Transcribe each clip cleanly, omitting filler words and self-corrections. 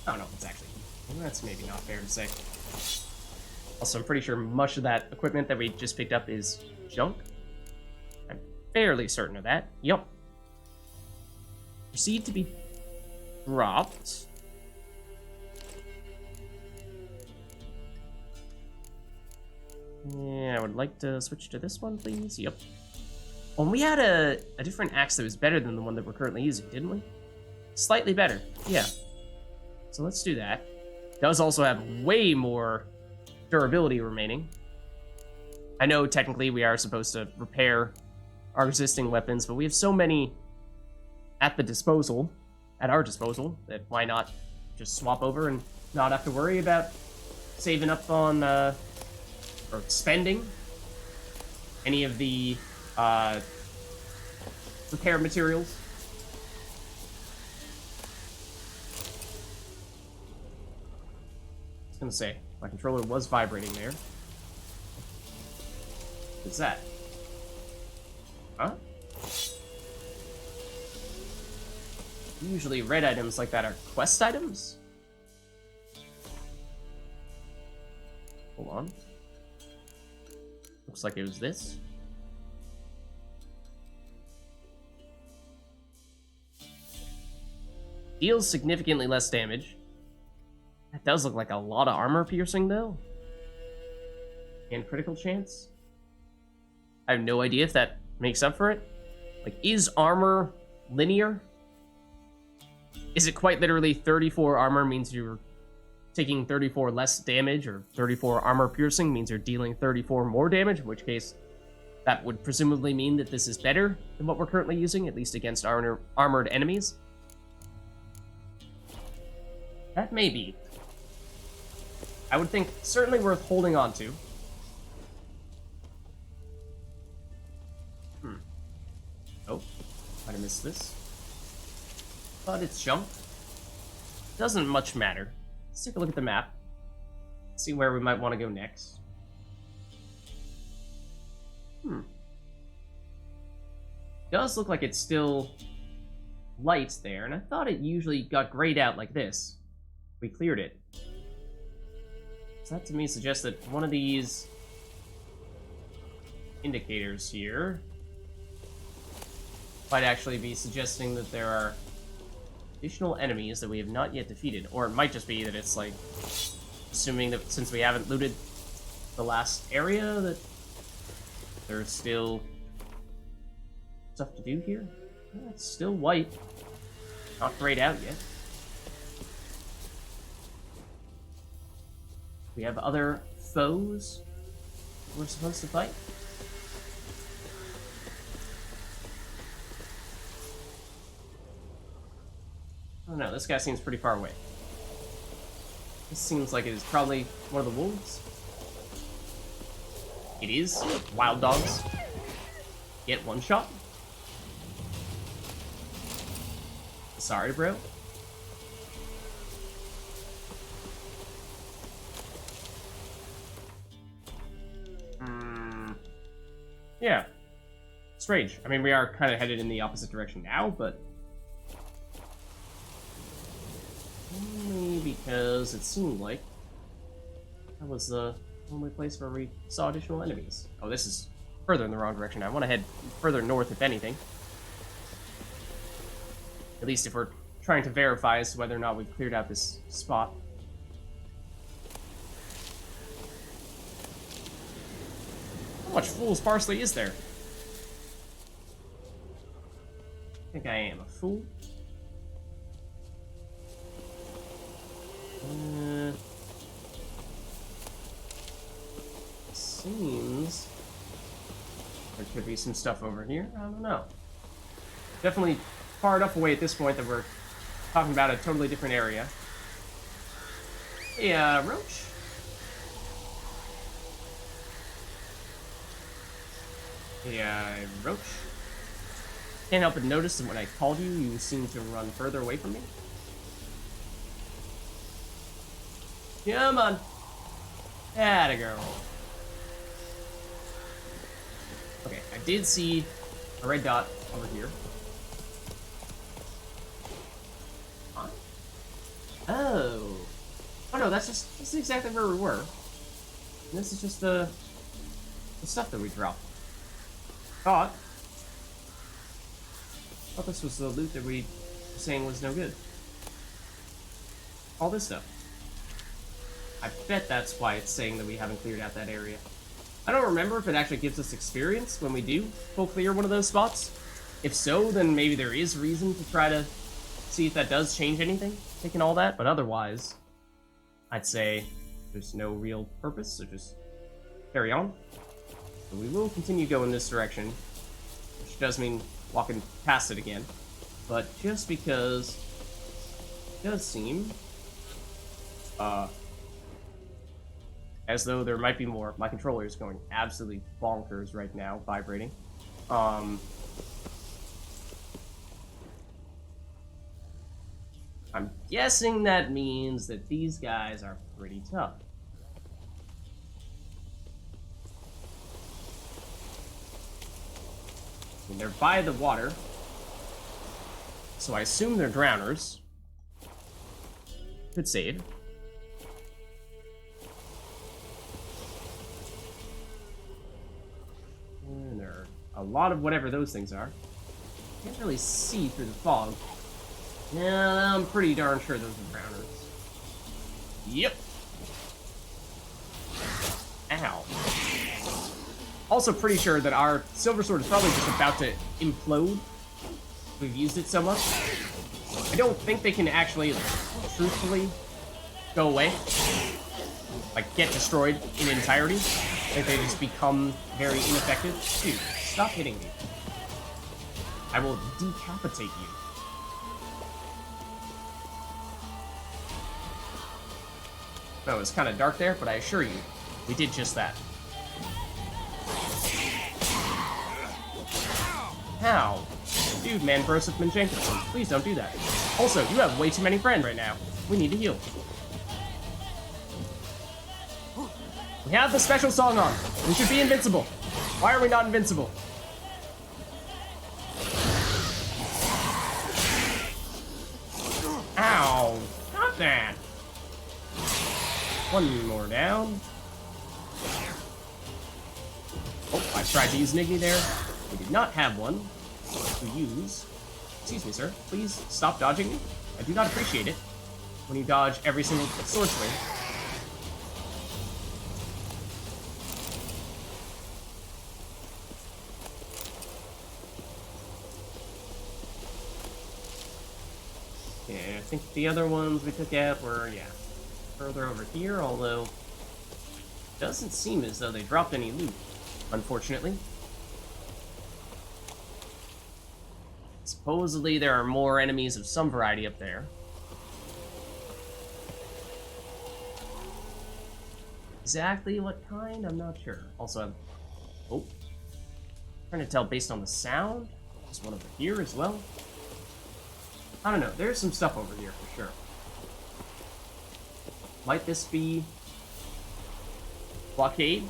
Oh, no, it's actually... That's maybe not fair to say. Also, I'm pretty sure much of that equipment that we just picked up is junk. I'm fairly certain of that. Yup. Proceed to be dropped. Yeah, I would like to switch to this one, please. Yep. Well, we had a different axe that was better than the one that we're currently using, didn't we? Slightly better. Yeah. So let's do that. It does also have way more durability remaining. I know technically we are supposed to repair our existing weapons, but we have so many at our disposal, that why not just swap over and not have to worry about saving up on, or spending any of the, repair materials. I was gonna say, my controller was vibrating there. What's that? Huh? Usually red items like that are quest items? Hold on. Looks like it was this. Deals significantly less damage. That does look like a lot of armor piercing, though. And critical chance. I have no idea if that makes up for it. Like, is armor linear? Is it quite literally 34 armor means you're taking 34 less damage, or 34 armor piercing means you're dealing 34 more damage, in which case that would presumably mean that this is better than what we're currently using, at least against armored enemies? That may be. I would think certainly worth holding on to. Oh, might have missed this. But it's junk. Doesn't much matter. Let's take a look at the map. See where we might want to go next. Does look like it's still light there, and I thought it usually got grayed out like this. We cleared it. So that to me suggests that one of these indicators here might actually be suggesting that there are additional enemies that we have not yet defeated. Or it might just be that it's like, assuming that since we haven't looted the last area, that there's still stuff to do here. Yeah, it's still white. Not grayed out yet. We have other foes we're supposed to fight. I don't know, this guy seems pretty far away. This seems like it is probably one of the wolves. It is. Wild dogs. Get one shot. Sorry, bro. Yeah. Strange. I mean, we are kind of headed in the opposite direction now, but only because it seemed like that was the only place where we saw additional enemies. Oh, this is further in the wrong direction. I want to head further north, if anything. At least if we're trying to verify as to whether or not we've cleared out this spot. How much fool's parsley is there? I think I am a fool. Seems there could be some stuff over here. I don't know. Definitely far enough away at this point that we're talking about a totally different area. Hey, Roach? Hey, Roach? Can't help but notice that when I called you, you seemed to run further away from me. Come on. Atta girl. Okay, I did see a red dot over here. Huh? Oh. Oh no, this is exactly where we were. And this is just the stuff that we dropped. Thought this was the loot that we were saying was no good. All this stuff. I bet that's why it's saying that we haven't cleared out that area. I don't remember if it actually gives us experience when we do full clear one of those spots. If so, then maybe there is reason to try to see if that does change anything, taking all that, but otherwise, I'd say there's no real purpose, so just carry on. So we will continue going this direction, which does mean walking past it again, but just because it does seem as though there might be more. My controller is going absolutely bonkers right now, vibrating. I'm guessing that means that these guys are pretty tough. And they're by the water, so I assume they're drowners. Good save. And there are a lot of whatever those things are. Can't really see through the fog. Yeah, I'm pretty darn sure those are drowners. Yep. Ow. Also pretty sure that our silver sword is probably just about to implode. We've used it so much. I don't think they can actually, truthfully, go away. Like, get destroyed in entirety. I think they just become very ineffective. Dude, stop hitting me. I will decapitate you. No, it's kind of dark there, but I assure you, we did just that. How? Dude, man, Broseph Manchenko, please don't do that. Also, you have way too many friends right now. We need to heal. We have the special song on. We should be invincible. Why are we not invincible? Ow! Not that! One more down. Oh, I tried to use an Igni there. We did not have one to use. Excuse me, sir. Please stop dodging me. I do not appreciate it when you dodge every single sword swing. Yeah, I think the other ones we took out were, yeah, further over here, although it doesn't seem as though they dropped any loot, unfortunately. Supposedly there are more enemies of some variety up there. Exactly what kind, I'm not sure. Also, I'm trying to tell based on the sound. There's one over here as well. I don't know, there's some stuff over here for sure. Might this be blockade?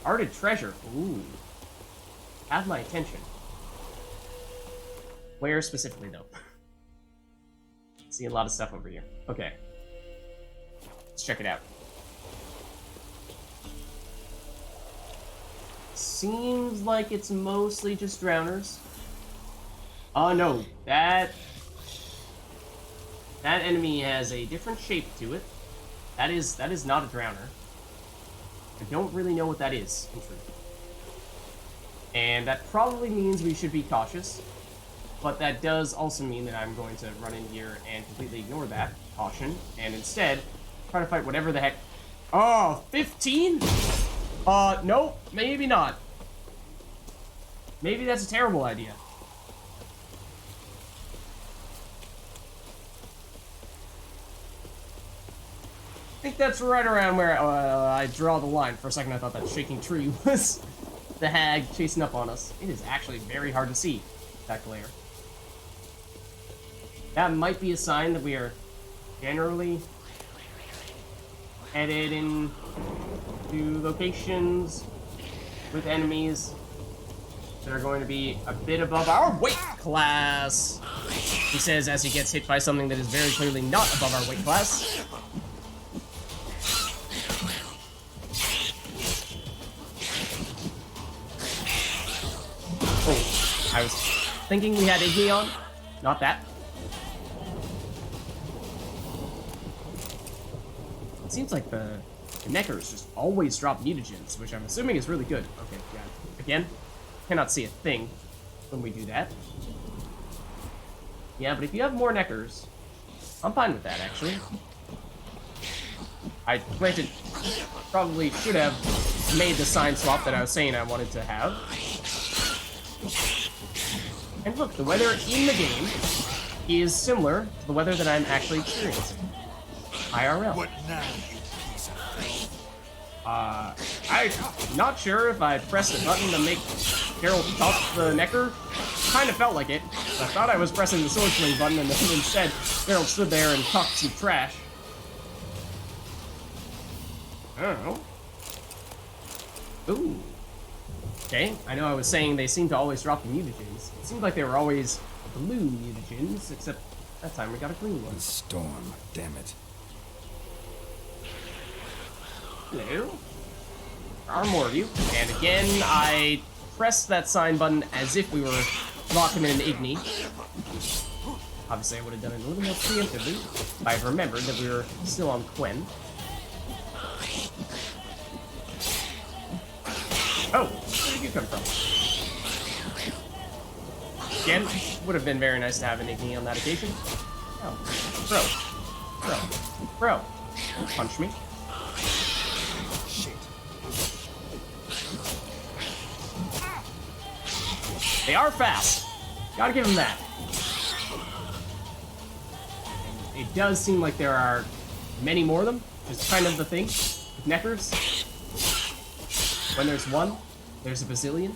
Arded treasure. Ooh. Have my attention. Where specifically, though? See a lot of stuff over here. Okay. Let's check it out. Seems like it's mostly just drowners. Oh, no. That enemy has a different shape to it. That is not a drowner. I don't really know what that is, in truth. And that probably means we should be cautious. But that does also mean that I'm going to run in here and completely ignore that caution, and instead try to fight whatever the heck. Oh, 15? Nope, maybe not. Maybe that's a terrible idea. I think that's right around where I draw the line. For a second, I thought that shaking tree was the hag chasing up on us. It is actually very hard to see, that glare. That might be a sign that we are generally headed into locations with enemies that are going to be a bit above our weight class. He says as he gets hit by something that is very clearly not above our weight class. Oh, I was thinking we had Igni on. Not that. It seems like the Neckers just always drop mutagens, which I'm assuming is really good. Okay, yeah. Again, cannot see a thing when we do that. Yeah, but if you have more Neckers, I'm fine with that, actually. I, granted, probably should have made the sign swap that I was saying I wanted to have. And look, the weather in the game is similar to the weather that I'm actually experiencing. IRL. What now, you piece of I'm not sure if I pressed a button to make Geralt talk the Necker. Kind of felt like it. I thought I was pressing the sword swing button, and then instead, Geralt stood there and talked some trash. I don't know. Ooh. Okay, I know I was saying they seem to always drop the mutagens. It seemed like they were always blue mutagens, except that time we got a green one. The storm, damn it. Hello. There are more of you. And again, I pressed that sign button as if we were locking in an Igni. Obviously, I would have done it a little more preemptively if I remembered that we were still on Quen. Oh, where did you come from? Again, would have been very nice to have an Igni on that occasion. Oh, bro. Don't punch me. Shit. They are fast. Gotta give them that. And it does seem like there are many more of them. It's kind of the thing with Neckers. When there's one, there's a bazillion.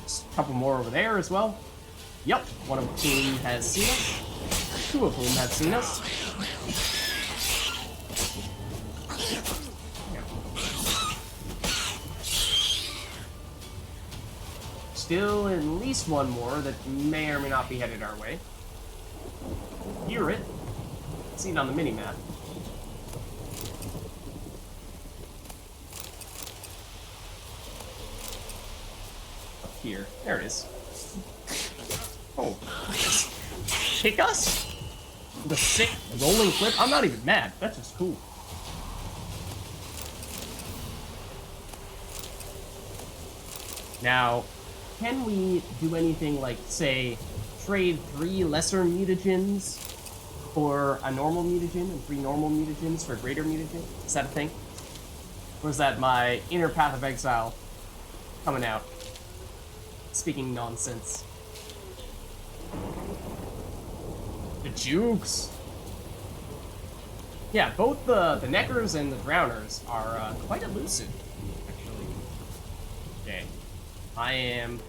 There's a couple more over there as well. Yep, one of whom has seen us. Two of whom have seen us. Still at least one more that may or may not be headed our way. Hear it. See it on the mini-map. Here. There it is. Oh. Kick us? The sick rolling flip? I'm not even mad. That's just cool. Now, can we do anything like, say, trade 3 lesser mutagens for a normal mutagen and 3 normal mutagens for a greater mutagen? Is that a thing? Or is that my inner Path of Exile coming out? Speaking nonsense. The Jukes. Yeah, both the Neckers and the Drowners are quite elusive, actually. Okay. I am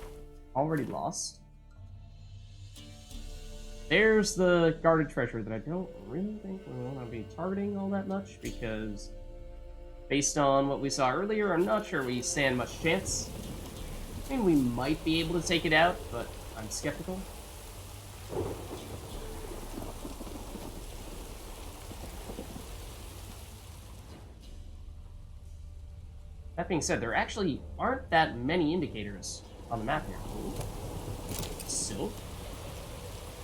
already lost. There's the guarded treasure that I don't really think we want to be targeting all that much, because based on what we saw earlier, I'm not sure we stand much chance. I mean, we might be able to take it out, but I'm skeptical. That being said, there actually aren't that many indicators on the map here. Ooh. Silk?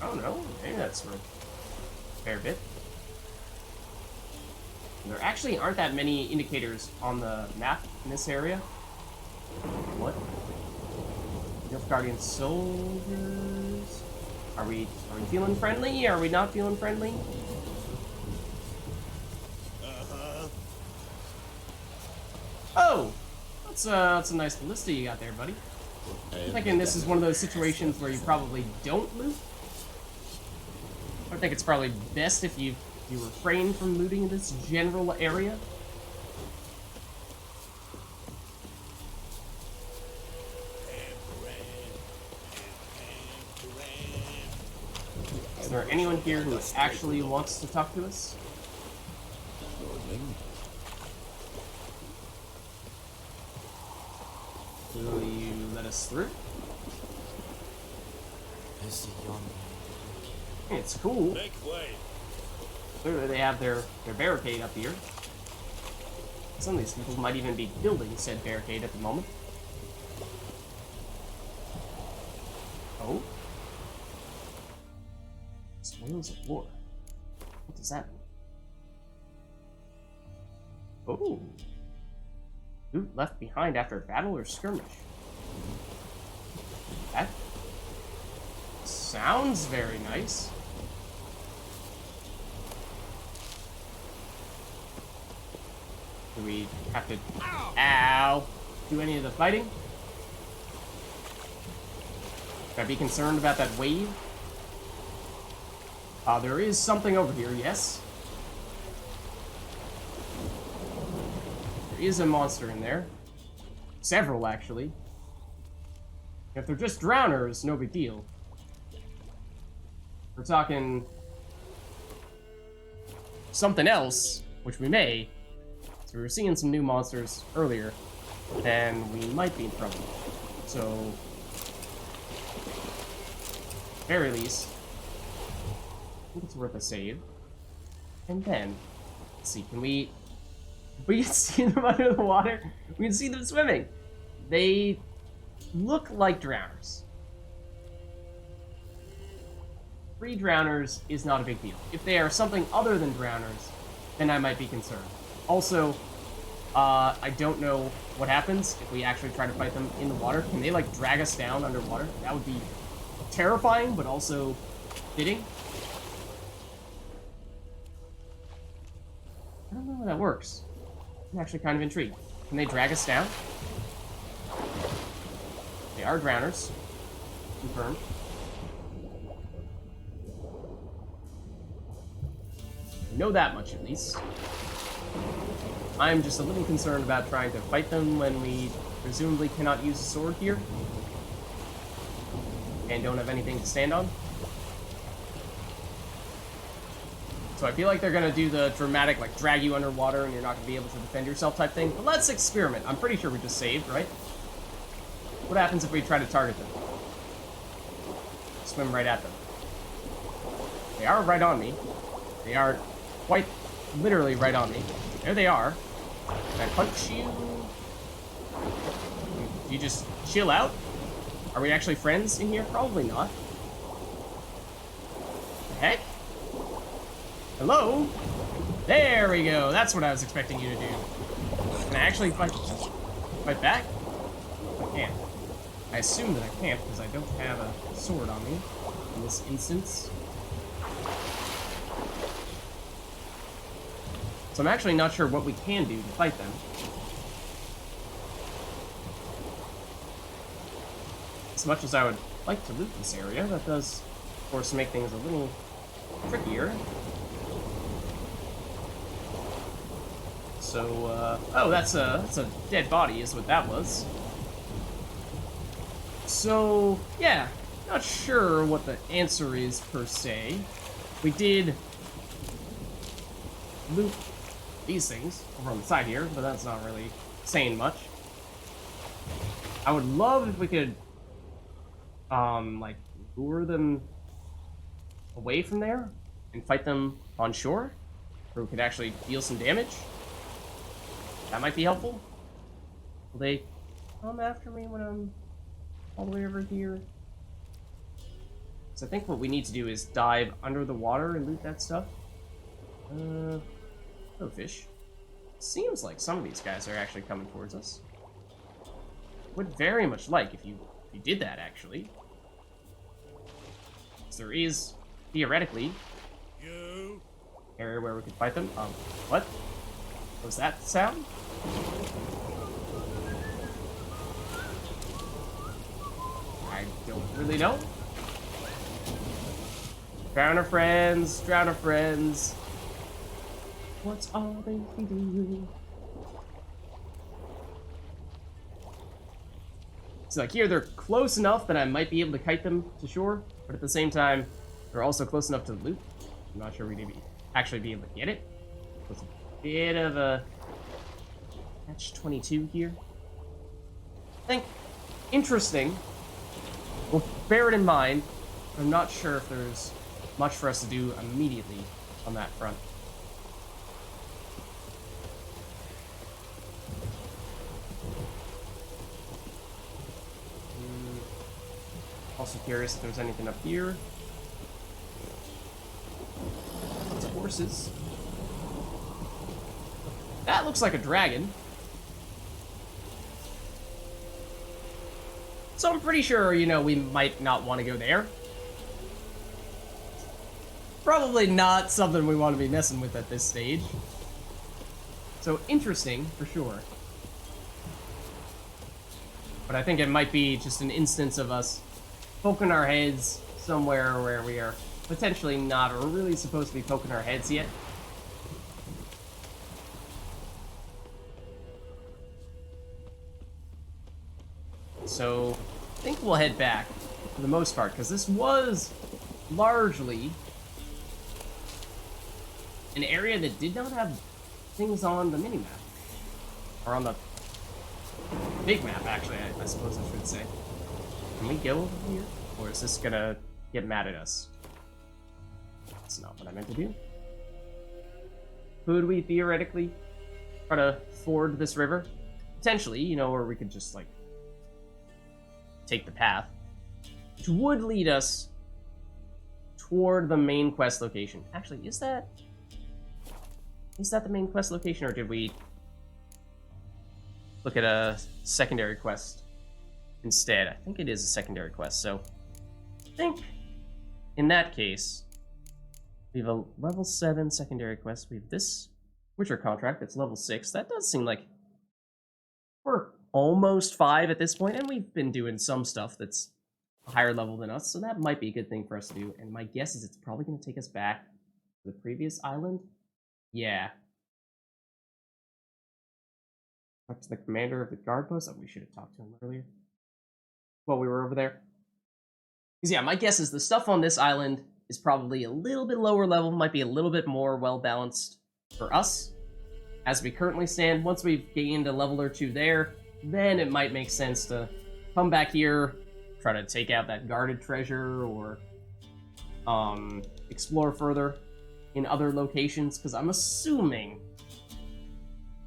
I don't know. Maybe that's worth a fair bit. There actually aren't that many indicators on the map in this area. What? Guardian soldiers. Are we feeling friendly? Are we not feeling friendly? Oh, that's a nice ballista you got there, buddy. I'm thinking this is one of those situations where you probably don't loot. I think it's probably best if you refrain from looting in this general area. Is there anyone here who actually wants to talk to us? Will you let let us through. It's cool. Make way. Clearly they have their barricade up here. Some of these people might even be building said barricade at the moment. Oh. Spoils of war. What does that mean? Oh. Loot left behind after battle or skirmish. That sounds very nice. Do we have to, ow, do any of the fighting? Should I be concerned about that wave? There is something over here, yes. There is a monster in there. Several, actually. If they're just drowners, no big deal. We're talking something else, which we may. So we were seeing some new monsters earlier, then we might be in trouble. So, very least, I think it's worth a save. And then, let's see, we can see them under the water. We can see them swimming. They look like drowners. 3 drowners is not a big deal. If they are something other than drowners, then I might be concerned. Also, I don't know what happens if we actually try to fight them in the water. Can they, like, drag us down underwater? That would be terrifying, but also fitting. I don't know how that works. I'm actually kind of intrigued. Can they drag us down? They are drowners. Confirmed. I know that much, at least. I'm just a little concerned about trying to fight them when we presumably cannot use a sword here. And don't have anything to stand on. So I feel like they're gonna do the dramatic, like, drag you underwater and you're not gonna be able to defend yourself type thing. But let's experiment. I'm pretty sure we just saved, right? What happens if we try to target them? Swim right at them. They are right on me. They are quite literally right on me. There they are. Can I punch you? Do you just chill out? Are we actually friends in here? Probably not. The heck? Hello? There we go. That's what I was expecting you to do. Can I actually fight back? I can't. I assume that I can't because I don't have a sword on me in this instance. So I'm actually not sure what we can do to fight them. As much as I would like to loot this area, that does, of course, make things a little trickier. So, oh, that's a dead body is what that was. So, yeah, not sure what the answer is, per se. We did loot these things over on the side here, but that's not really saying much. I would love if we could, like, lure them away from there and fight them on shore, where we could actually deal some damage. That might be helpful. Will they come after me when I'm all the way over here? So I think what we need to do is dive under the water and loot that stuff. Oh, fish. Seems like some of these guys are actually coming towards us. Would very much like if you did that, actually. So there is, theoretically, an area where we could fight them. What? What was that sound? I don't really know. Drowner friends, drowner friends. What's all they do? So like here, they're close enough that I might be able to kite them to shore, but at the same time, they're also close enough to the loot. I'm not sure we'd actually be able to get it. It's a bit of a catch-22 here. I think interesting. We'll bear it in mind. I'm not sure if there's much for us to do immediately on that front. Also curious if there's anything up here. It's horses. That looks like a dragon. So I'm pretty sure, you know, we might not want to go there. Probably not something we want to be messing with at this stage. So interesting, for sure. But I think it might be just an instance of us poking our heads somewhere where we are potentially not really supposed to be poking our heads yet. So I think we'll head back for the most part, because this was largely an area that did not have things on the mini-map. Or on the big map, actually, I suppose I should say. Can we go over here? Or is this gonna get mad at us? That's not what I meant to do. Could we theoretically try to ford this river? Potentially, you know, or we could just, like, take the path, which would lead us toward the main quest location. Actually, is that the main quest location, or did we look at a secondary quest instead? I think it is a secondary quest, so I think in that case, we have a level 7 secondary quest. We have this Witcher contract that's level 6. That does seem like we're almost 5 at this point, and we've been doing some stuff that's a higher level than us, so that might be a good thing for us to do. And my guess is it's probably going to take us back to the previous island. Yeah. Talk to the commander of the guard post. Oh, we should have talked to him earlier while we were over there. Because yeah, my guess is the stuff on this island is probably a little bit lower level, might be a little bit more well-balanced for us. As we currently stand, once we've gained a level or 2 there, then it might make sense to come back here, try to take out that guarded treasure, or explore further in other locations, because I'm assuming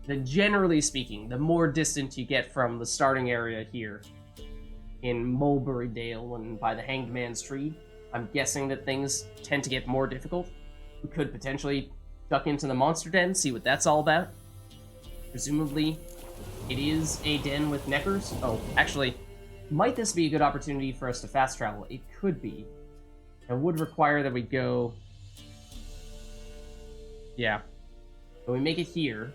that generally speaking, the more distant you get from the starting area here in Mulberry Dale and by the Hanged Man's Tree, I'm guessing that things tend to get more difficult. We could potentially duck into the monster den, see what that's all about. Presumably, it is a den with neckers. Oh, actually, might this be a good opportunity for us to fast travel? It could be. It would require that we go... Yeah. So we make it here,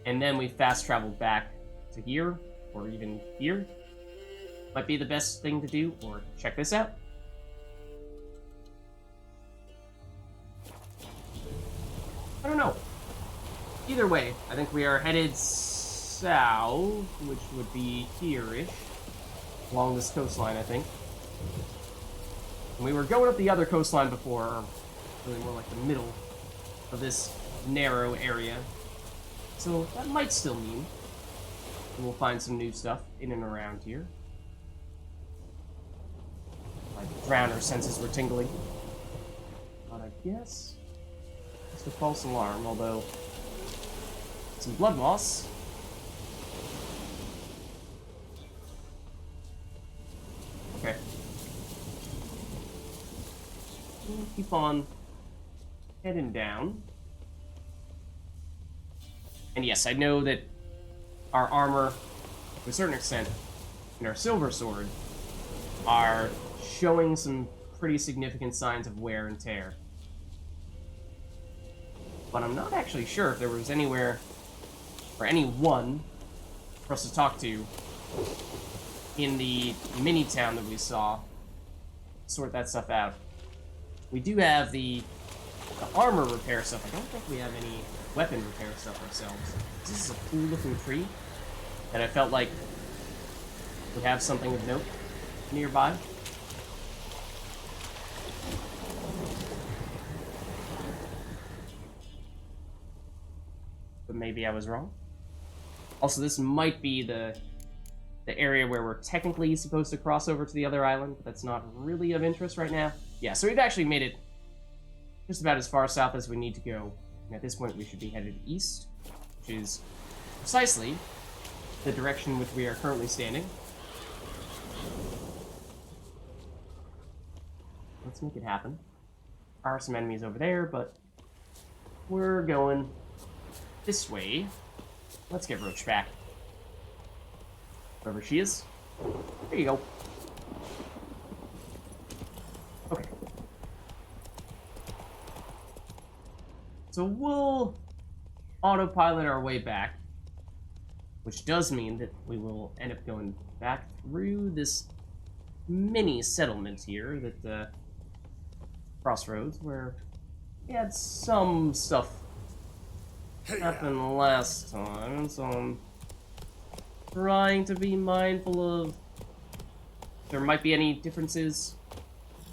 and then we fast travel back to here, or even here. Might be the best thing to do, or check this out. I don't know. Either way, I think we are headed south, which would be here-ish, along this coastline, I think. And we were going up the other coastline before, or really more like the middle of this narrow area. So that might still mean we'll find some new stuff in and around here. My drowner senses were tingling. But I guess it's a false alarm, although some blood moss. Okay. We'll keep on heading down. And yes, I know that our armor, to a certain extent, and our silver sword are showing some pretty significant signs of wear and tear. But I'm not actually sure if there was anywhere, or anyone, for us to talk to in the mini-town that we saw, sort that stuff out. We do have the armor repair stuff. I don't think we have any weapon repair stuff ourselves. This is a cool-looking tree, and I felt like we have something of note nearby. But maybe I was wrong. Also, this might be the the area where we're technically supposed to cross over to the other island, but that's not really of interest right now. Yeah, so we've actually made it just about as far south as we need to go. And at this point, we should be headed east, which is precisely the direction in which we are currently standing. Let's make it happen. There are some enemies over there, but we're going this way. Let's get Roach back. Wherever she is. There you go. Okay. So we'll autopilot our way back, which does mean that we will end up going back through this mini settlement here, that crossroads, where we had some stuff happen last time, so I'm trying to be mindful of if there might be any differences,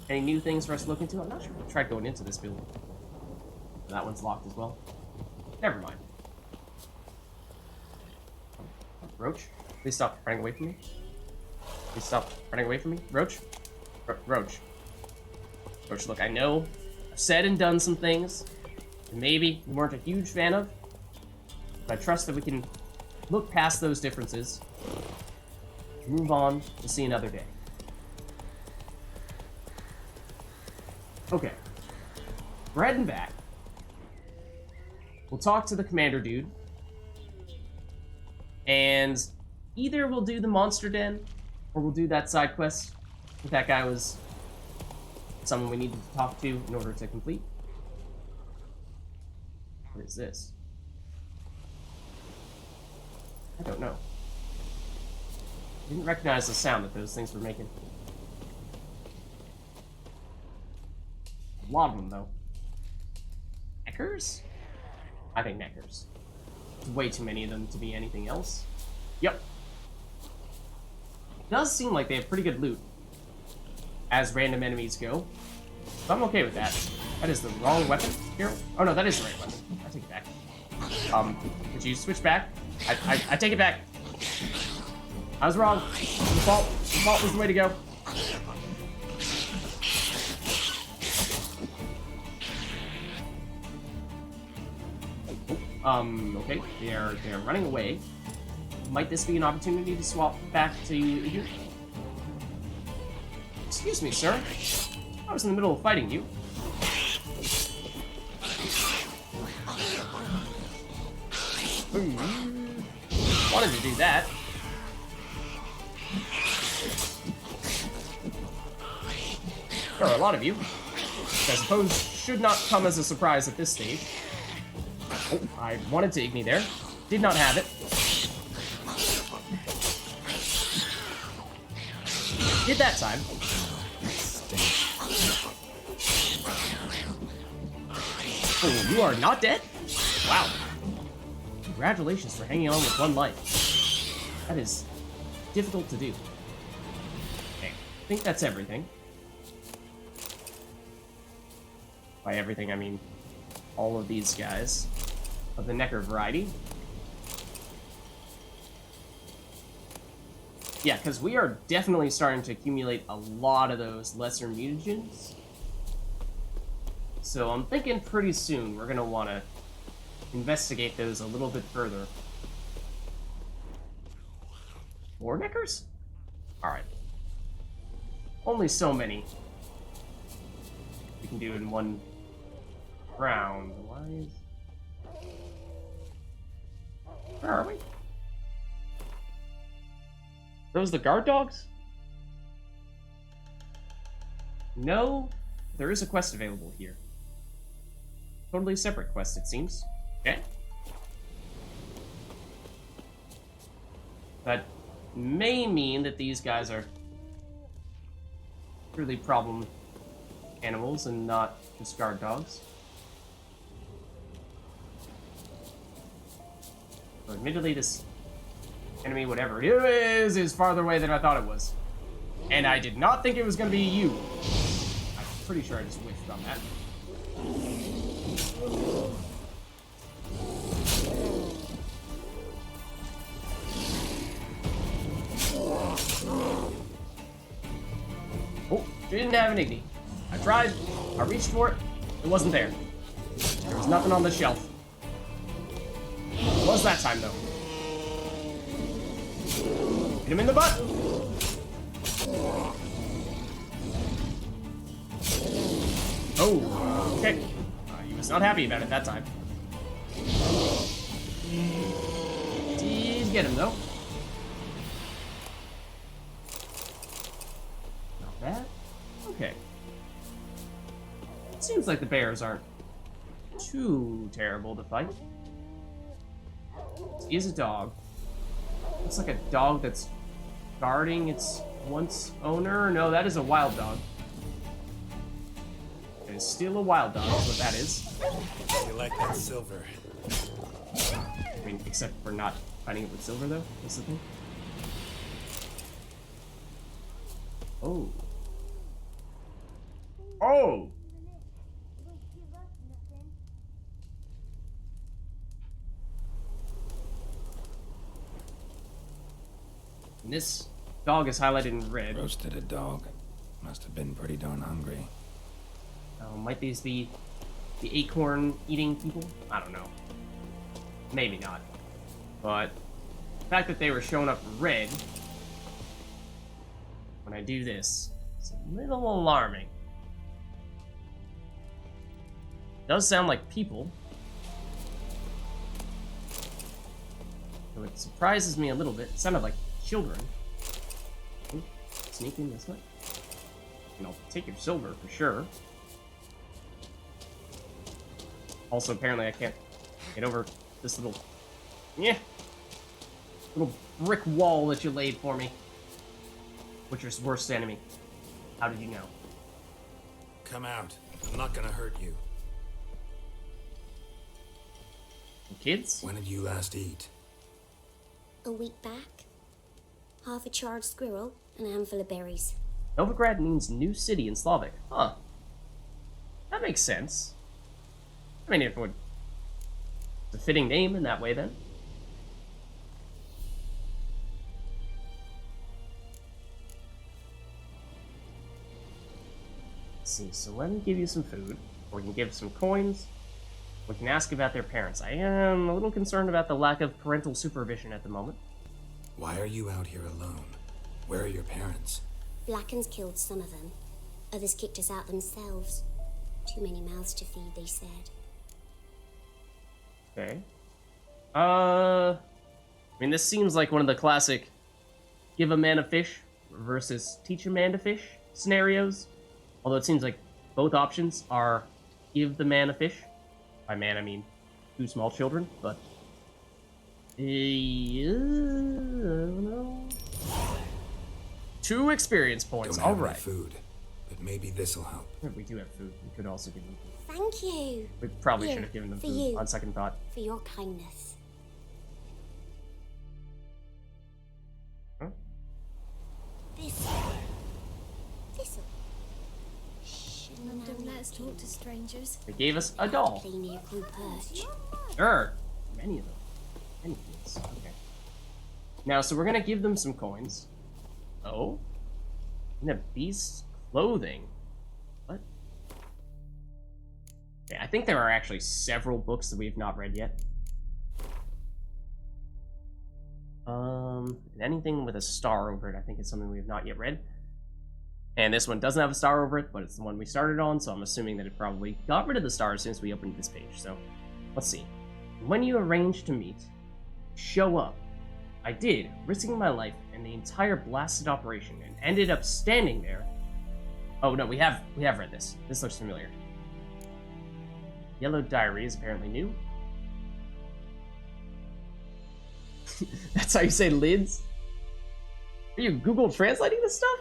any new things for us to look into. I'm not sure if I tried going into this building. That one's locked as well. Never mind. Roach, please stop running away from me. Please stop running away from me. Roach? Roach. Roach, look, I know I've said and done some things that maybe you weren't a huge fan of, but I trust that we can look past those differences, move on to see another day. Okay. We're heading back. We'll talk to the commander dude. And either we'll do the monster den, or we'll do that side quest. If that guy was someone we needed to talk to in order to complete. What is this? I don't know. I didn't recognize the sound that those things were making. A lot of them, though. Neckers? I think Neckers. There's way too many of them to be anything else. Yep. It does seem like they have pretty good loot, as random enemies go. So I'm okay with that. That is the wrong weapon here. Oh no, that is the right weapon. I take it back. Could you switch back? I take it back. I was wrong. The fault was the way to go. Okay, they're running away. Might this be an opportunity to swap back to you? Excuse me, sir. I was in the middle of fighting you. Wanted to do that. There are a lot of you, which I suppose should not come as a surprise at this stage. Oh, I wanted to ignite there. Did not have it. Did that time. Oh, you are not dead? Wow. Congratulations for hanging on with one life. That is difficult to do. Okay, I think that's everything. By everything, I mean all of these guys of the Necker variety. Yeah, because we are definitely starting to accumulate a lot of those lesser mutagens. So I'm thinking pretty soon we're going to want to investigate those a little bit further. More Neckers? Alright. Only so many we can do in one round. Why is... Where are we? Those the guard dogs? No, there is a quest available here. Totally separate quest, it seems. Okay. That may mean that these guys are truly problem animals and not just guard dogs. So admittedly, this enemy, whatever it is farther away than I thought it was. And I did not think it was going to be you. I'm pretty sure I just whiffed on that. She didn't have an Igni. I tried. I reached for it. It wasn't there. There was nothing on the shelf. It was that time, though. Hit him in the butt! Oh, okay. He was not happy about it that time. Did get him, though. Not bad. Okay. It seems like the bears aren't too terrible to fight. He is a dog. Looks like a dog that's guarding its once owner. No, that is a wild dog. It is still a wild dog, is what that is. You like that silver? I mean, except for not fighting it with silver, though. That's the thing. Oh. Oh! And this dog is highlighted in red. Roasted a dog. Must have been pretty darn hungry. Might these be the acorn eating people? I don't know. Maybe not. But the fact that they were showing up red when I do this, it's a little alarming. It does sound like people. So it surprises me a little bit. It sounded like children. Ooh, sneak in this way. And I'll take your silver for sure. Also, apparently I can't get over this little brick wall that you laid for me. Witcher's worst enemy. How did you know? Come out. I'm not gonna hurt you. Kids? When did you last eat? A week back. Half a charred squirrel and a handful of berries. Novigrad means new city in Slavic. Huh. That makes sense. I mean, it would... It's a fitting name in that way, then. Let's see, so let me give you some food. Or we can give some coins. We can ask about their parents. I am a little concerned about the lack of parental supervision at the moment. Why are you out here alone? Where are your parents? Blackens killed some of them. Others kicked us out themselves. Too many mouths to feed, they said. Okay. I mean, this seems like one of the classic give a man a fish versus teach a man to fish scenarios. Although it seems like both options are give the man a fish. By man, I mean 2 small children, but... I don't know. 2 experience points, Don't have alright. any food, but maybe this'll help. We do have food. We could also give them food. Thank you. We probably Here, should have given them for food you. on second thought. For your kindness. Huh? This'll. Don't let us talk to strangers. They gave us a doll. Play near Crew Perch. There are many of them. Many things. Okay. Now, so we're gonna give them some coins. Oh? In the beast's clothing. What? Okay, I think there are actually several books that we've not read yet. Anything with a star over it, I think is something we have not yet read. And this one doesn't have a star over it, but it's the one we started on, so I'm assuming that it probably got rid of the star as soon as we opened this page. So, let's see. When you arranged to meet, show up. I did, risking my life and the entire blasted operation, and ended up standing there. Oh no, we have read this. This looks familiar. Yellow Diary is apparently new. That's how you say lids? Are you Google translating this stuff?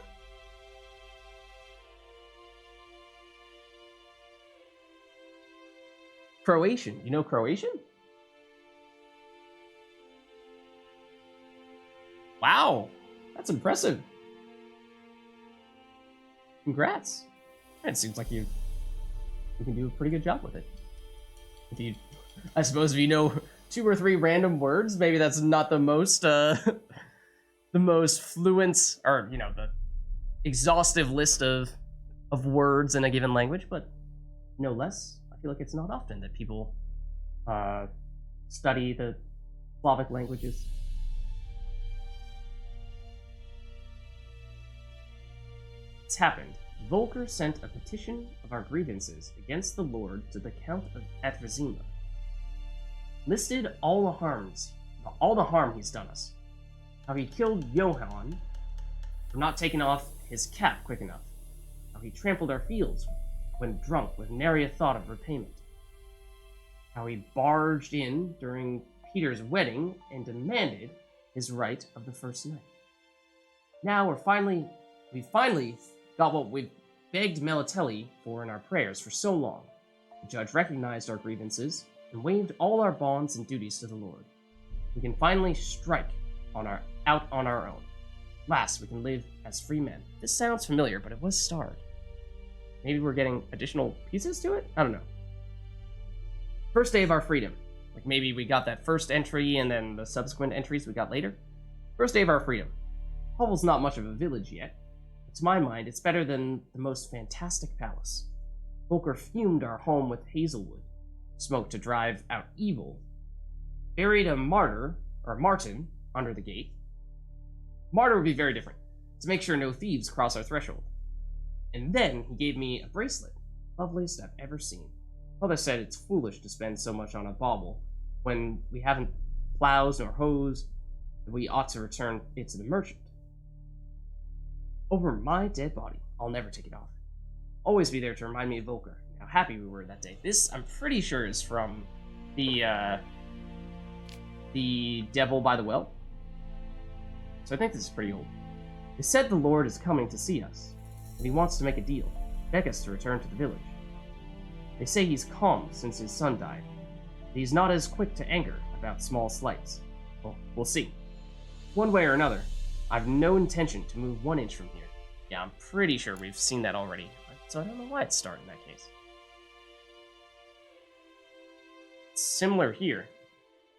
Croatian. You know Croatian? Wow, that's impressive. Congrats. It seems like you can do a pretty good job with it. If you, I suppose, if you know 2 or 3 random words, maybe that's not the most the most fluent, or you know, the exhaustive list of of words in a given language, but no less, I feel like it's not often that people study the Slavic languages. It's happened. Volker sent a petition of our grievances against the Lord to the Count of Atrezima. Listed all the harm he's done us. How he killed Johann for not taking off his cap quick enough. How he trampled our fields when drunk with nary a thought of repayment. How he barged in during Peter's wedding and demanded his right of the first night. Now we finally got what we've begged Melitelli for in our prayers for so long. The judge recognized our grievances and waived all our bonds and duties to the Lord. We can finally strike out on our own. Last, we can live as free men. This sounds familiar, but it was starred. Maybe we're getting additional pieces to it? I don't know. First day of our freedom. Like maybe we got that first entry and then the subsequent entries we got later. First day of our freedom. Hovel's not much of a village yet. But to my mind, it's better than the most fantastic palace. Volker fumed our home with hazelwood, smoked to drive out evil, buried a martin under the gate. Martyr would be very different, to make sure no thieves cross our threshold. And then he gave me a bracelet, loveliest I've ever seen. Mother said it's foolish to spend so much on a bauble when we haven't plows nor hoes, and we ought to return it to the merchant. Over my dead body, I'll never take it off. Always be there to remind me of Volker, and how happy we were that day. This, I'm pretty sure, is from the Devil by the Well. So I think this is pretty old. They said the Lord is coming to see us, and he wants to make a deal, beg us to return to the village. They say he's calm since his son died, but he's not as quick to anger about small slights. Well, we'll see. One way or another, I've no intention to move 1 inch from here. Yeah, I'm pretty sure we've seen that already, so I don't know why it's started in that case. It's similar here.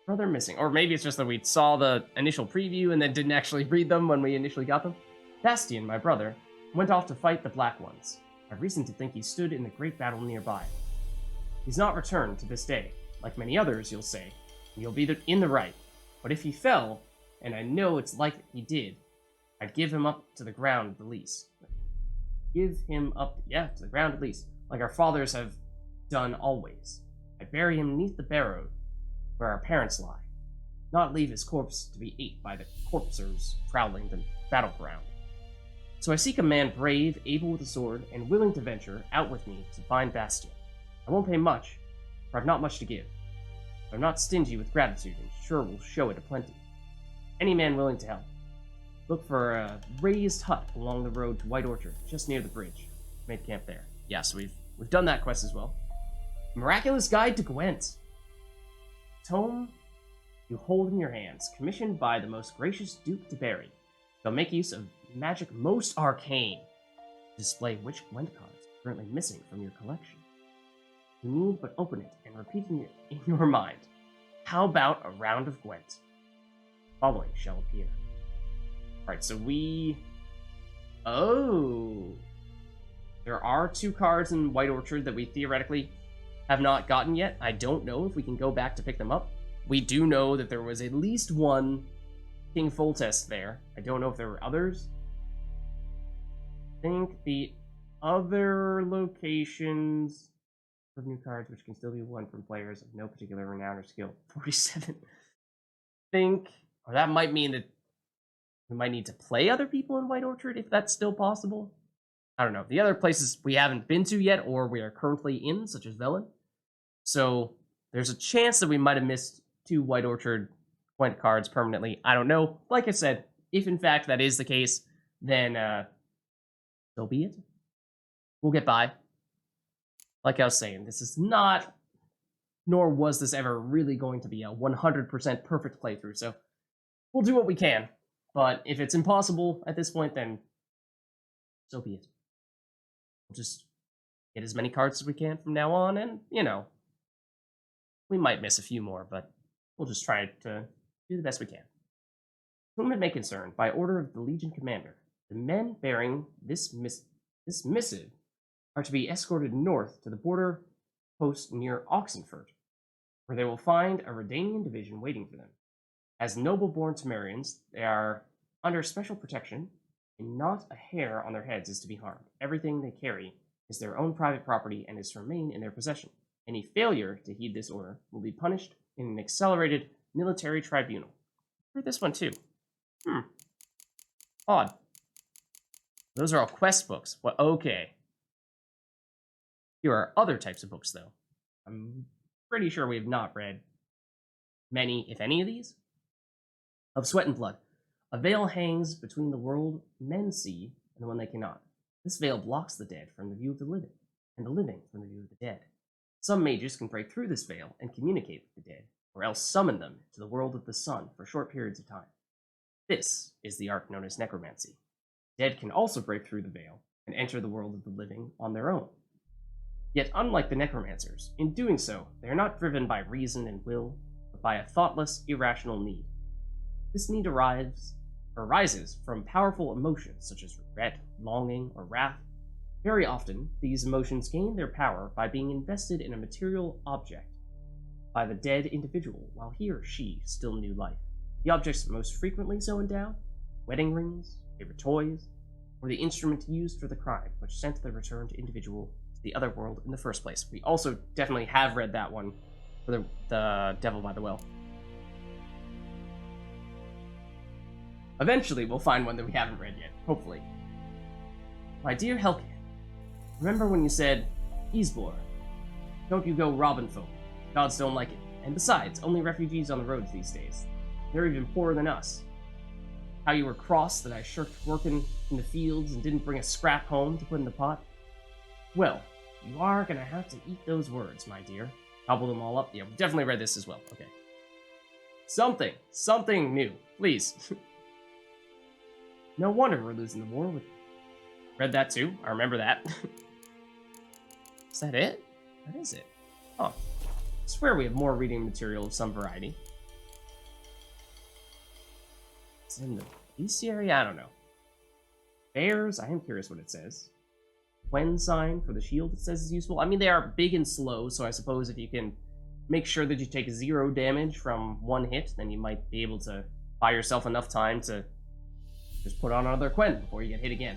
Brother missing. Or maybe it's just that we saw the initial preview and then didn't actually read them when we initially got them. Bastian, my brother, went off to fight the Black Ones. I've reason to think he stood in the great battle nearby. He's not returned to this day. Like many others, you'll say, and you'll be in the right. But if he fell, and I know it's like he did, I'd give him up to the ground at the least. Give him up, to the ground at least, like our fathers have done always. I'd bury him neath the barrow where our parents lie, not leave his corpse to be ate by the corpsers prowling the battleground. So I seek a man brave, able with a sword, and willing to venture out with me to find Bastian. I won't pay much, for I've not much to give. But I'm not stingy with gratitude, and sure will show it aplenty. Any man willing to help. Look for a raised hut along the road to White Orchard, just near the bridge. Made camp there. Yes, we've done that quest as well. Miraculous Guide to Gwent. Tome you hold in your hands, commissioned by the most gracious Duke de Berry. They'll make use of magic most arcane to display which Gwent cards are currently missing from your collection. You need but open it and repeat in your mind. How about a round of Gwent? Following shall appear. Alright, so there are 2 cards in White Orchard that we theoretically have not gotten yet. I don't know if we can go back to pick them up. We do know that there was at least 1 King Foltest there. I don't know if there were others. I think the other locations of new cards, which can still be won from players of no particular renown or skill. 47. Or that might mean that we might need to play other people in White Orchard, if that's still possible. I don't know. The other places we haven't been to yet, or we are currently in, such as Velen. So there's a chance that we might have missed 2 White Orchard Gwent cards permanently. I don't know. Like I said, if in fact that is the case, then so be it. We'll get by. Like I was saying, this is not, nor was this ever really going to be a 100% perfect playthrough, so we'll do what we can. But if it's impossible at this point, then so be it. We'll just get as many cards as we can from now on, and, we might miss a few more, but we'll just try to do the best we can. Whom it may concern, by order of the Legion Commander, the men bearing this missive are to be escorted north to the border post near Oxenfurt, where they will find a Redanian division waiting for them. As noble-born Temerians, they are under special protection, and not a hair on their heads is to be harmed. Everything they carry is their own private property and is to remain in their possession. Any failure to heed this order will be punished in an accelerated military tribunal. Heard this one too. Odd. Those are all quest books. Well, okay. Here are other types of books, though. I'm pretty sure we have not read many, if any, of these. Of Sweat and Blood. A veil hangs between the world men see and the one they cannot. This veil blocks the dead from the view of the living, and the living from the view of the dead. Some mages can break through this veil and communicate with the dead, or else summon them to the world of the sun for short periods of time. This is the art known as necromancy. Dead can also break through the veil and enter the world of the living on their own. Yet unlike the necromancers, in doing so, they are not driven by reason and will, but by a thoughtless, irrational need. This need arises from powerful emotions such as regret, longing, or wrath. Very often, these emotions gain their power by being invested in a material object by the dead individual while he or she still knew life. The objects most frequently so endowed: wedding rings, favorite toys, or the instrument used for the crime, which sent the returned individual to the other world in the first place. We also definitely have read that one for the Devil by the Well. Eventually, we'll find one that we haven't read yet, hopefully. My dear Helke, remember when you said, Isbor, don't you go robbing folk. Gods don't like it. And besides, only refugees on the roads these days. They're even poorer than us. How you were cross that I shirked working in the fields and didn't bring a scrap home to put in the pot? Well, you are gonna have to eat those words, my dear. Gobble them all up. Yeah, we've definitely read this as well. Okay. Something new, please. No wonder we're losing the war with... Read that too. I remember that. Is that it? What is it? Oh. I swear we have more reading material of some variety. It's in the bestiary? I don't know. Bears? I am curious what it says. When sign for the shield, it says is useful. I mean, they are big and slow, so I suppose if you can make sure that you take 0 damage from one hit, then you might be able to buy yourself enough time to just put on another Quen before you get hit again.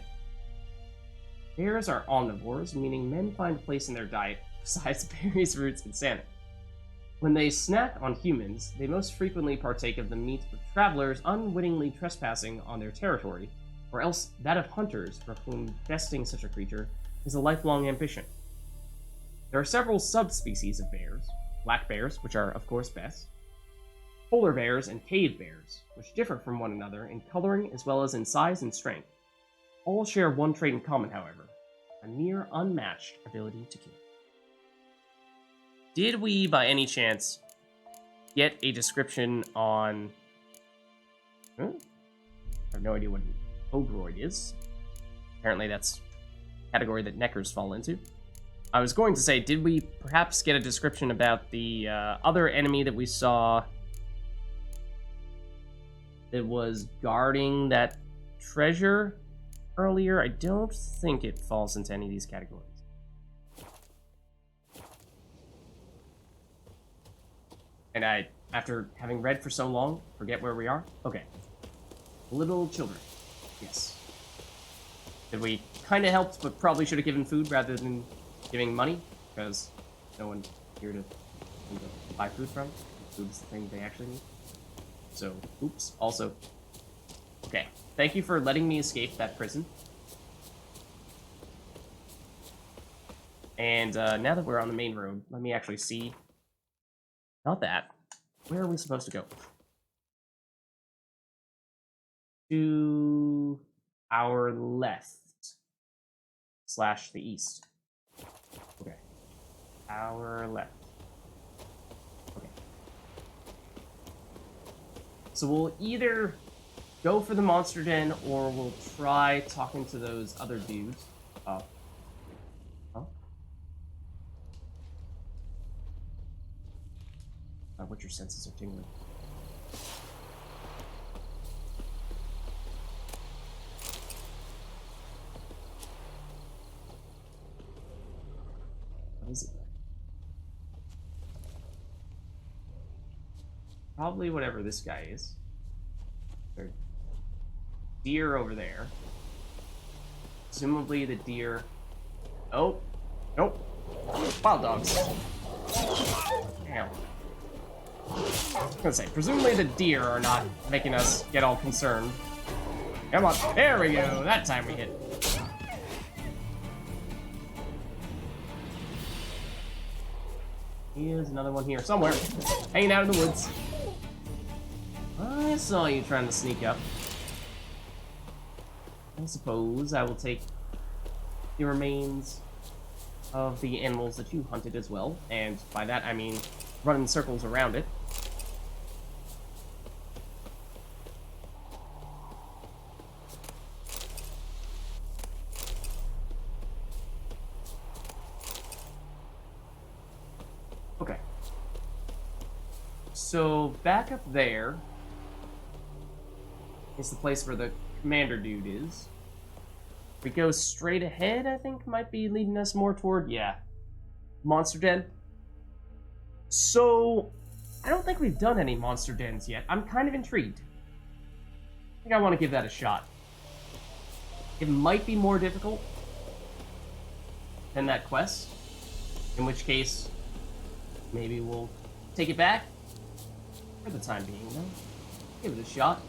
Bears are omnivores, meaning men find a place in their diet besides berries, roots, and salmon. When they snack on humans, they most frequently partake of the meat of travelers unwittingly trespassing on their territory, or else that of hunters for whom besting such a creature is a lifelong ambition. There are several subspecies of bears: black bears, which are of course best, polar bears, and cave bears, which differ from one another in coloring as well as in size and strength. All share one trait in common, however: a near unmatched ability to kill. Did we, by any chance, get a description on... I have no idea what an ogroid is. Apparently that's a category that neckers fall into. I was going to say, did we perhaps get a description about the other enemy that we saw that was guarding that treasure earlier? I don't think it falls into any of these categories. And I, after having read for so long, forget where we are? Okay. Little children. Yes. Did we kind of helped, but probably should have given food rather than giving money? Because no one here to buy food from. Food is the thing they actually need. So, oops. Also, okay. Thank you for letting me escape that prison. And now that we're on the main road, let me actually see. Not that. Where are we supposed to go? To our left. / the east. Okay. Our left. Okay. So we'll either go for the monster den, or we'll try talking to those other dudes. Oh. Huh? What your senses are tingling. Probably whatever this guy is. There's deer over there. Presumably the deer... Oh. Nope. Wild dogs. Damn. I was gonna say, presumably the deer are not making us get all concerned. Come on. There we go. That time we hit. Here's another one here somewhere. Hanging out in the woods. I saw you trying to sneak up. I suppose I will take the remains of the animals that you hunted as well. And by that I mean run in circles around it. Okay. So back up there is the place where the commander dude is. If we go straight ahead, I think might be leading us more toward, yeah, Monster Den. So, I don't think we've done any Monster Dens yet. I'm kind of intrigued. I think I want to give that a shot. It might be more difficult than that quest, in which case, maybe we'll take it back for the time being, though. Give it a shot.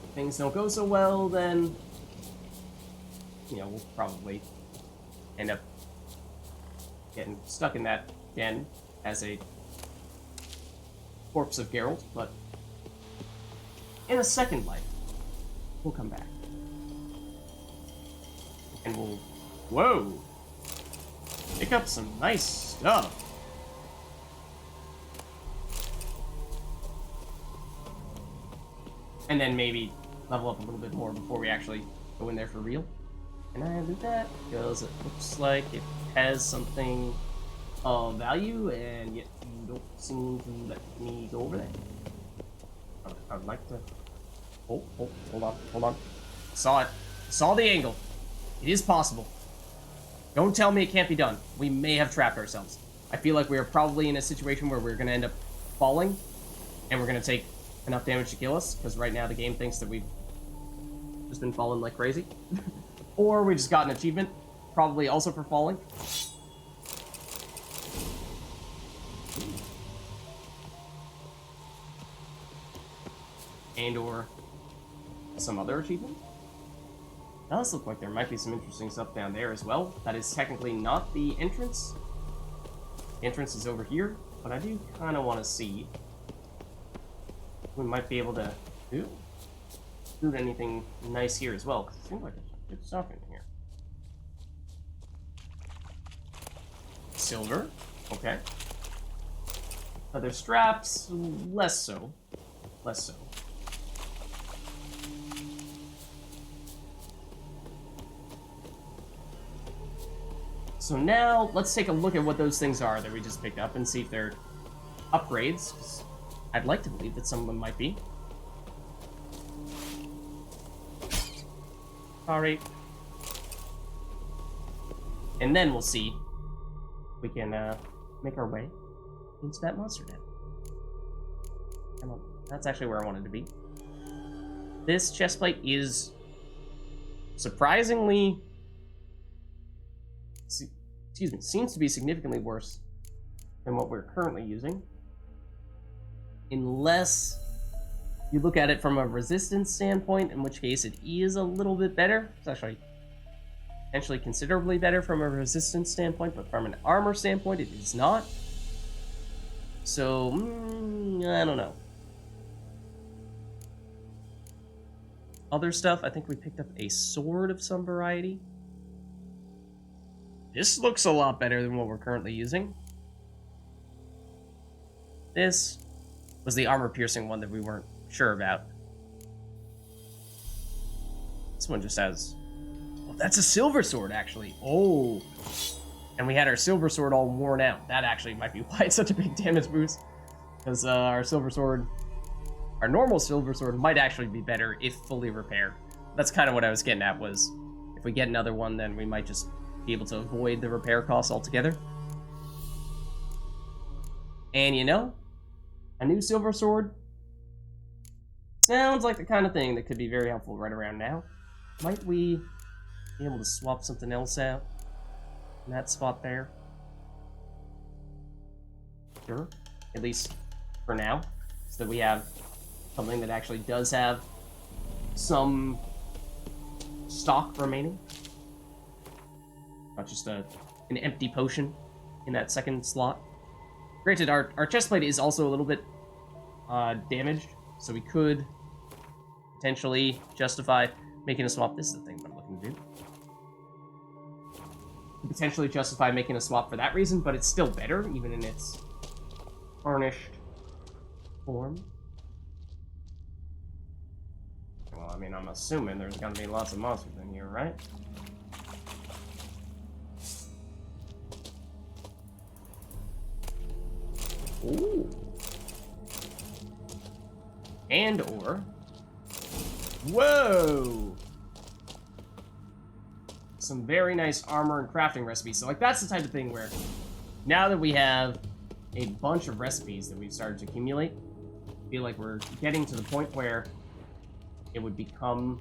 If things don't go so well, then, you know, we'll probably end up getting stuck in that den as a corpse of Geralt, but in a second life, we'll come back. And we'll, whoa, pick up some nice stuff. And then maybe level up a little bit more before we actually go in there for real. Can I do that? Because it looks like it has something of value, and yet you don't seem to let me go over there. I'd like to... Oh, hold on. Saw the angle. It is possible. Don't tell me it can't be done. We may have trapped ourselves. I feel like we are probably in a situation where we're going to end up falling, and we're going to take enough damage to kill us, because right now the game thinks that we've just been falling like crazy. Or we just got an achievement, probably also for falling. And or some other achievement. It does look like there might be some interesting stuff down there as well. That is technically not the entrance. The entrance is over here, but I do kind of want to see if we might be able to do anything nice here as well, because it seems like there's some good stuff in here. Silver, okay. Other straps, less so. So now, let's take a look at what those things are that we just picked up and see if they're upgrades, 'cause I'd like to believe that some of them might be. Sorry. And then we'll see if we can make our way into that monster den. Come on, that's actually where I wanted to be. This chestplate is surprisingly... excuse me, seems to be significantly worse than what we're currently using. Unless you look at it from a resistance standpoint, in which case it is a little bit better. It's actually potentially considerably better from a resistance standpoint, but from an armor standpoint, it is not. So, I don't know. Other stuff, I think we picked up a sword of some variety. This looks a lot better than what we're currently using. This was the armor-piercing one that we weren't sure about. This one just has... oh, that's a silver sword, actually. Oh. And we had our silver sword all worn out. That actually might be why it's such a big damage boost. Because our silver sword... our normal silver sword might actually be better if fully repaired. That's kind of what I was getting at, was if we get another one, then we might just be able to avoid the repair costs altogether. And you know, a new silver sword Sounds like the kind of thing that could be very helpful right around now. Might we be able to swap something else out in that spot there? Sure. At least for now. So that we have something that actually does have some stock remaining. Not just an empty potion in that second slot. Granted, our chestplate is also a little bit damaged, so we could potentially justify making a swap. This is the thing that I'm looking to do. Potentially justify making a swap for that reason, but it's still better, even in its tarnished form. Well, I mean, I'm assuming there's gonna be lots of monsters in here, right? Ooh. And or... Whoa! Some very nice armor and crafting recipes. So, like, that's the type of thing where, now that we have a bunch of recipes that we've started to accumulate, I feel like we're getting to the point where it would become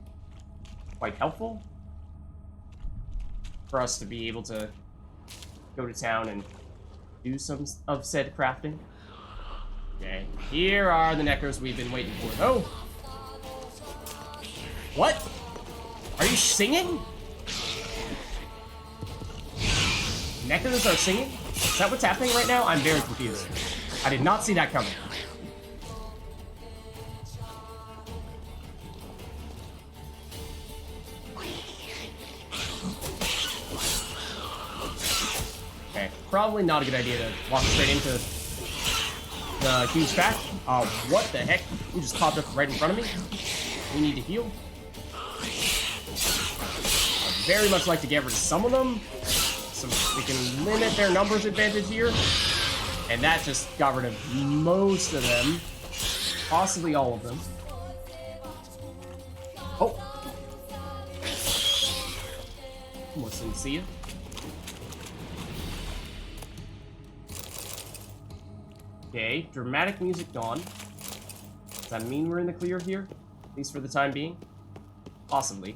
quite helpful for us to be able to go to town and do some of said crafting. Okay, here are the necros we've been waiting for. Oh! What? Are you singing? Necros are singing? Is that what's happening right now? I'm very confused. I did not see that coming. Okay, probably not a good idea to walk straight into the huge pack. What the heck? You just popped up right in front of me. We need to heal. I'd very much like to get rid of some of them, so we can limit their numbers advantage here. And that just got rid of most of them. Possibly all of them. Oh! Almost didn't see you. Okay, dramatic music gone. Does that mean we're in the clear here? At least for the time being? Possibly.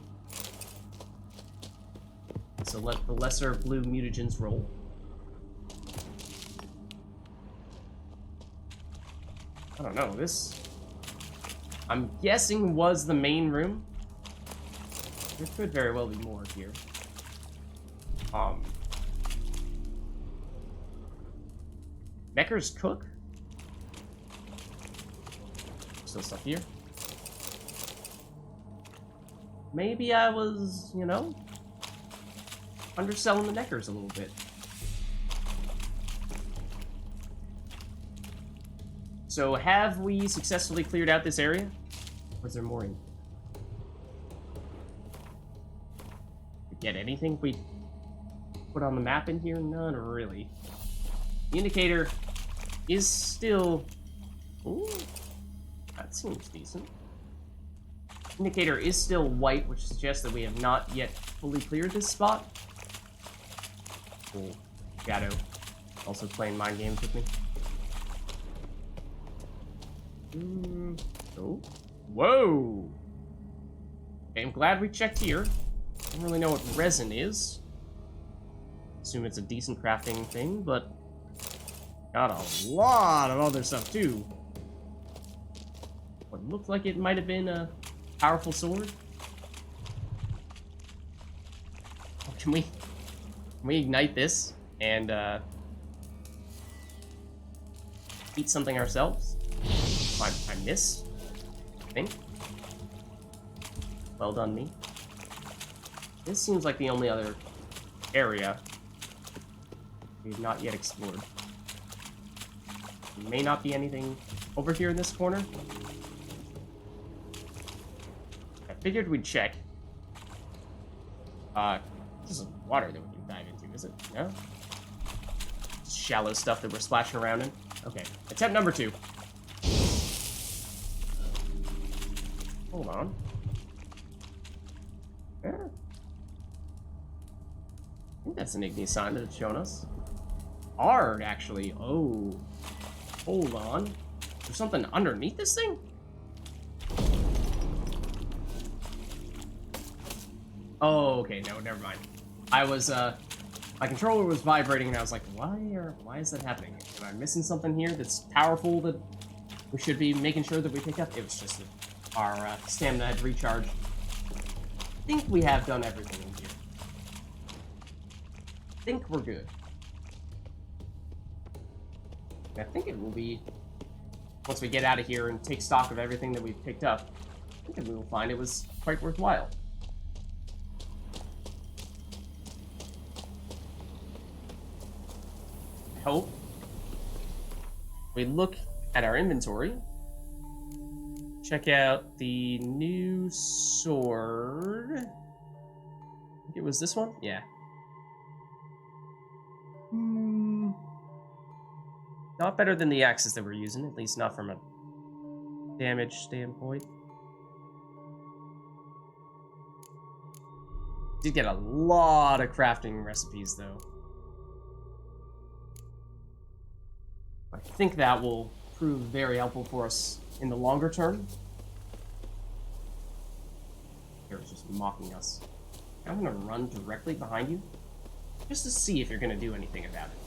So let the lesser blue mutagens roll. I don't know, this... I'm guessing was the main room. There could very well be more here. Necker's Cook? Still stuff here. Maybe I was, you know, underselling the Neckers a little bit. So have we successfully cleared out this area? Or is there more in? Get anything we put on the map in here? None really. The indicator is still... Ooh, that seems decent. Indicator is still white, which suggests that we have not yet fully cleared this spot. Cool. Shadow. Also playing mind games with me. Oh. Whoa! Okay, I'm glad we checked here. I don't really know what resin is. Assume it's a decent crafting thing, but got a lot of other stuff too. What looked like it might have been a powerful sword. Oh, can we ignite this and eat something ourselves? I missed, I think. Well done, me. This seems like the only other area we've not yet explored. There may not be anything over here in this corner. I figured we'd check. This is water that we can dive into, is it? No? Just shallow stuff that we're splashing around in. Okay, attempt number 2. Hold on. Yeah. I think that's an igneous sign that it's shown us. Hard, actually. Oh. Hold on. There's something underneath this thing? Oh, okay, no, never mind. I was, my controller was vibrating, and I was like, why is that happening? Am I missing something here that's powerful that we should be making sure that we pick up? It was just that our stamina had recharged. I think we have done everything in here. I think we're good. And I think it will be, once we get out of here and take stock of everything that we've picked up, I think we will find it was quite worthwhile. I hope. We look at our inventory. Check out the new sword. I think it was this one? Yeah. Not better than the axes that we're using, at least not from a damage standpoint. Did get a lot of crafting recipes, though. I think that will prove very helpful for us in the longer term. They're just mocking us. I'm gonna run directly behind you, just to see if you're gonna do anything about it.